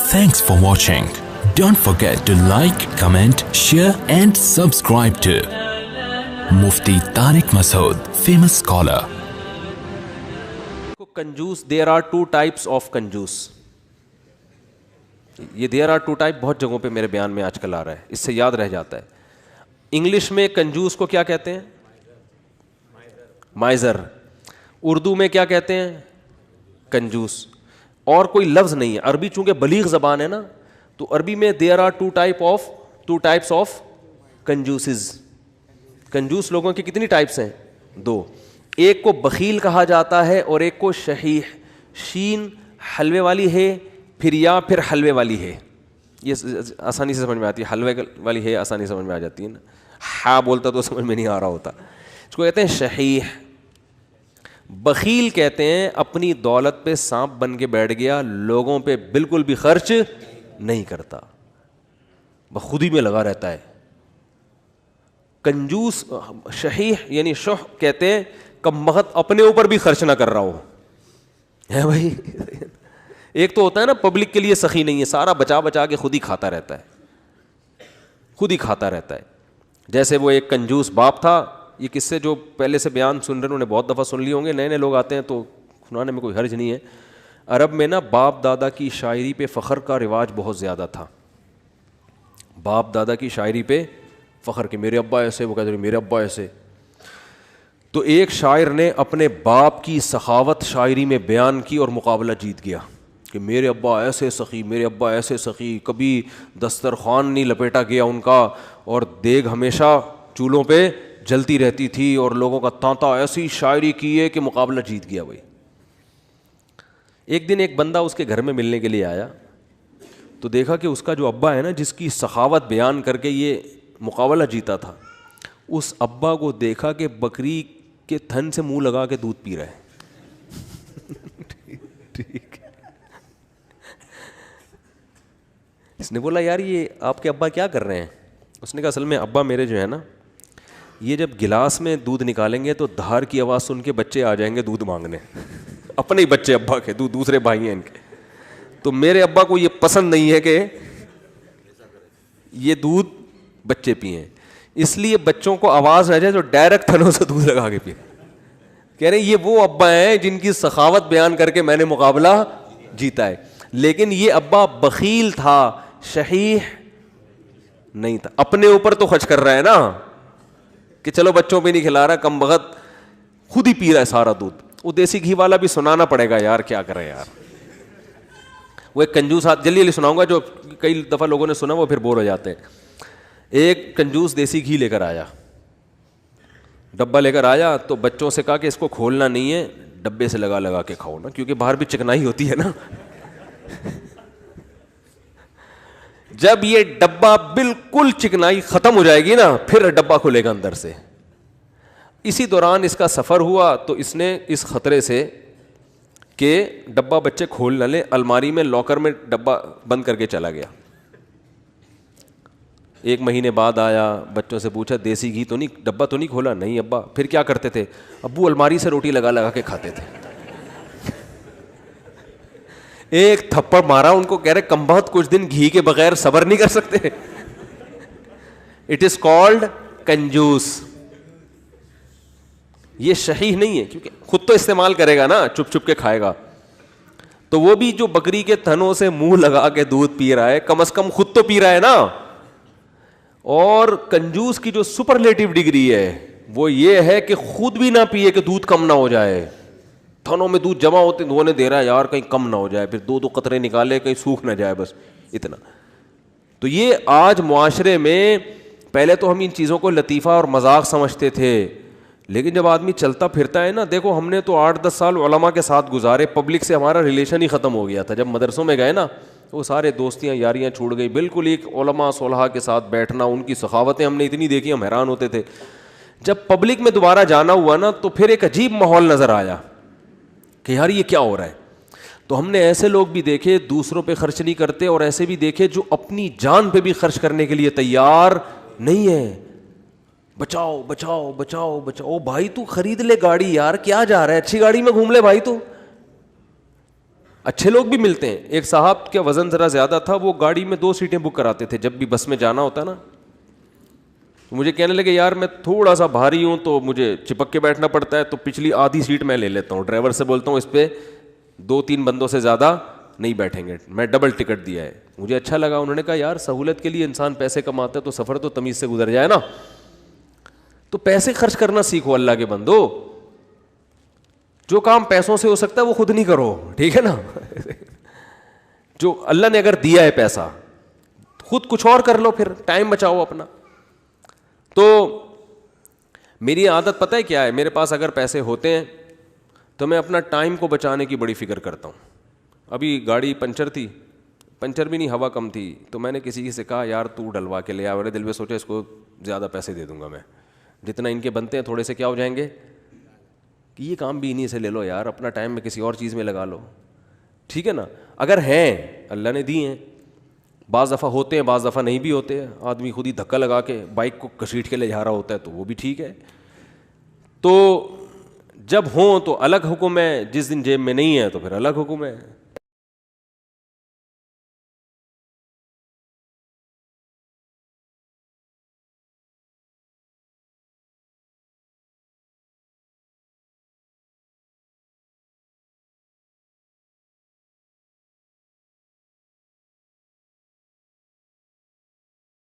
Thanks for watching. Don't forget to like, comment, share and subscribe to Mufti Tariq Masood, famous scholar. کنجوس, there are two types of کنجوس. یہ there are two type بہت جگہوں پہ میرے بیان میں آج کل آ رہا ہے, اس سے یاد رہ جاتا ہے. انگلش میں کنجوس کو کیا کہتے ہیں؟ مائزر. اردو میں کیا کہتے ہیں؟ کنجوس. اور کوئی لفظ نہیں ہے. عربی چونکہ بلیغ زبان ہے نا, تو عربی میں there are two types of کنجوسز. کنجوس لوگوں کی کتنی ٹائپس ہیں؟ دو. ایک کو بخیل کہا جاتا ہے اور ایک کو شحیح. شین حلوے والی ہے, پھر حلوے والی ہے. یہ آسانی سے سمجھ میں آتی ہے. حلوے والی ہے آسانی سے سمجھ میں آ جاتی ہے نا. ہاں بولتا تو سمجھ میں نہیں آ رہا ہوتا. اس کو کہتے ہیں شحیح. بخیل کہتے ہیں اپنی دولت پہ سانپ بن کے بیٹھ گیا, لوگوں پہ بالکل بھی خرچ نہیں کرتا, خود ہی میں لگا رہتا ہے. کنجوس شحیح یعنی شح کہتے ہیں کم بخت اپنے اوپر بھی خرچ نہ کر رہا ہو, ہے بھائی. ایک تو ہوتا ہے نا پبلک کے لیے سخی نہیں ہے, سارا بچا بچا کے خود ہی کھاتا رہتا ہے. جیسے وہ ایک کنجوس باپ تھا. یہ قصے جو پہلے سے بیان سن رہے ہیں انہوں نے بہت دفعہ سن لیے ہوں گے, نئے نئے لوگ آتے ہیں تو سنانے میں کوئی حرج نہیں ہے. عرب میں نا باپ دادا کی شاعری پہ فخر کا رواج بہت زیادہ تھا. باپ دادا کی شاعری پہ فخر کہ میرے ابا ایسے, وہ کہتے ہیں میرے ابا ایسے. تو ایک شاعر نے اپنے باپ کی سخاوت شاعری میں بیان کی اور مقابلہ جیت گیا کہ میرے ابا ایسے سخی, میرے ابا ایسے سخی, کبھی دسترخوان نہیں لپیٹا گیا ان کا, اور دیگ ہمیشہ چولہوں پہ جلتی رہتی تھی, اور لوگوں کا تانتا ایسی شاعری کی ہے کہ مقابلہ جیت گیا بھائی. ایک دن ایک بندہ اس کے گھر میں ملنے کے لیے آیا تو دیکھا کہ اس کا جو ابا ہے نا, جس کی سخاوت بیان کر کے یہ مقابلہ جیتا تھا, اس ابا کو دیکھا کہ بکری کے تھن سے منہ لگا کے دودھ پی رہا ہے. ٹھیک. اس نے بولا یار یہ آپ کے ابا کیا کر رہے ہیں؟ اس نے کہا اصل میں ابا میرے جو ہے نا, یہ جب گلاس میں دودھ نکالیں گے تو دھار کی آواز سن کے بچے آ جائیں گے دودھ مانگنے. اپنے ہی بچے ابا کے, دوسرے بھائی ہیں ان کے. تو میرے ابا کو یہ پسند نہیں ہے کہ یہ دودھ بچے پئیں, اس لیے بچوں کو آواز نہ جائے تو ڈائریکٹ تھنوں سے دودھ لگا کے پئیں. کہہ رہے ہیں یہ وہ ابا ہیں جن کی سخاوت بیان کر کے میں نے مقابلہ جیتا ہے. لیکن یہ ابا بخیل تھا, شحیح نہیں تھا. اپنے اوپر تو خرچ کر رہا ہے نا کہ چلو بچوں پہ نہیں کھلا رہا, کم بخت خود ہی پی رہا ہے سارا دودھ. وہ دیسی گھی والا بھی سنانا پڑے گا یار, کیا کرے یار. وہ ایک کنجوس, جلدی جلدی سناؤں گا, جو کئی دفعہ لوگوں نے سنا وہ پھر بور ہو جاتے ہیں. ایک کنجوس دیسی گھی لے کر آیا, ڈبہ لے کر آیا, تو بچوں سے کہا کہ اس کو کھولنا نہیں ہے, ڈبے سے لگا لگا کے کھاؤ نا, کیونکہ باہر بھی چکنائی ہوتی ہے نا. جب یہ ڈبہ بالکل چکنائی ختم ہو جائے گی نا, پھر ڈبہ کھلے گا اندر سے. اسی دوران اس کا سفر ہوا تو اس نے اس خطرے سے کہ ڈبہ بچے کھول نہ لیں, الماری میں لاکر میں ڈبہ بند کر کے چلا گیا. 1 مہینے بعد آیا, بچوں سے پوچھا دیسی گھی تو نہیں, ڈبہ تو نہیں کھولا؟ نہیں ابا. پھر کیا کرتے تھے؟ ابو الماری سے روٹی لگا لگا کے کھاتے تھے. ایک تھپڑ مارا ان کو, کہہ رہے کم بہت کچھ دن گھی کے بغیر صبر نہیں کر سکتے. اٹ از کالڈ کنجوس. یہ شحیح نہیں ہے, کیونکہ خود تو استعمال کرے گا نا, چپ چپ کے کھائے گا. تو وہ بھی جو بکری کے تھنوں سے منہ لگا کے دودھ پی رہا ہے, کم از کم خود تو پی رہا ہے نا. اور کنجوس کی جو سپرلیٹو ڈگری ہے وہ یہ ہے کہ خود بھی نہ پیے کہ دودھ کم نہ ہو جائے. تھنوں میں دودھ جمع ہوتے دھونے دے رہا ہے یار, کہیں کم نہ ہو جائے, پھر 2 قطرے نکالے کہیں سوکھ نہ جائے, بس اتنا. تو یہ آج معاشرے میں, پہلے تو ہم ان چیزوں کو لطیفہ اور مذاق سمجھتے تھے, لیکن جب آدمی چلتا پھرتا ہے نا, دیکھو ہم نے تو 8-10 سال علماء کے ساتھ گزارے, پبلک سے ہمارا ریلیشن ہی ختم ہو گیا تھا. جب مدرسوں میں گئے نا, وہ سارے دوستیاں یاریاں چھوڑ گئی. بالکل ایک علماء صلحاء کے ساتھ بیٹھنا, ان کی سخاوتیں ہم نے اتنی دیکھی, ہم حیران ہوتے تھے. جب پبلک میں دوبارہ جانا ہوا نا, تو پھر ایک عجیب ماحول نظر آیا کہ یار یہ کیا ہو رہا ہے. تو ہم نے ایسے لوگ بھی دیکھے دوسروں پہ خرچ نہیں کرتے, اور ایسے بھی دیکھے جو اپنی جان پہ بھی خرچ کرنے کے لیے تیار نہیں ہے. بچاؤ بچاؤ بچاؤ بچاؤ. بھائی تو خرید لے گاڑی یار, کیا جا رہا ہے, اچھی گاڑی میں گھوم لے بھائی. تو اچھے لوگ بھی ملتے ہیں. ایک صاحب کا وزن ذرا زیادہ تھا, وہ گاڑی میں 2 سیٹیں بک کراتے تھے جب بھی بس میں جانا ہوتا نا. مجھے کہنے لگے یار میں تھوڑا سا بھاری ہوں تو مجھے چپک کے بیٹھنا پڑتا ہے, تو پچھلی آدھی سیٹ میں لے لیتا ہوں. ڈرائیور سے بولتا ہوں اس پہ 2-3 بندوں سے زیادہ نہیں بیٹھیں گے, میں ڈبل ٹکٹ دیا ہے. مجھے اچھا لگا. انہوں نے کہا یار سہولت کے لیے انسان پیسے کماتا ہے تو سفر تو تمیز سے گزر جائے نا. تو پیسے خرچ کرنا سیکھو اللہ کے بندو. جو کام پیسوں سے ہو سکتا ہے وہ خود نہیں کرو, ٹھیک ہے نا. جو اللہ نے اگر دیا ہے پیسہ, خود کچھ اور کر لو, پھر ٹائم بچاؤ اپنا. تو میری عادت پتہ ہے کیا ہے, میرے پاس اگر پیسے ہوتے ہیں تو میں اپنا ٹائم کو بچانے کی بڑی فکر کرتا ہوں. ابھی گاڑی پنچر تھی, پنچر بھی نہیں, ہوا کم تھی, تو میں نے کسی سے کہا یار تو ڈلوا کے لے آ. میرے دل میں سوچا اس کو زیادہ پیسے دے دوں گا میں, جتنا ان کے بنتے ہیں تھوڑے سے کیا ہو جائیں گے, کہ یہ کام بھی انہیں سے لے لو یار, اپنا ٹائم میں کسی اور چیز میں لگا لو, ٹھیک ہے نا. اگر ہیں اللہ نے دی ہیں, بعض دفعہ ہوتے ہیں بعض دفعہ نہیں بھی ہوتے ہیں. آدمی خود ہی دھکا لگا کے بائک کو گھسیٹ کے لے جا رہا ہوتا ہے تو وہ بھی ٹھیک ہے. تو جب ہوں تو الگ حکم ہے, جس دن جیب میں نہیں ہے تو پھر الگ حکم ہے.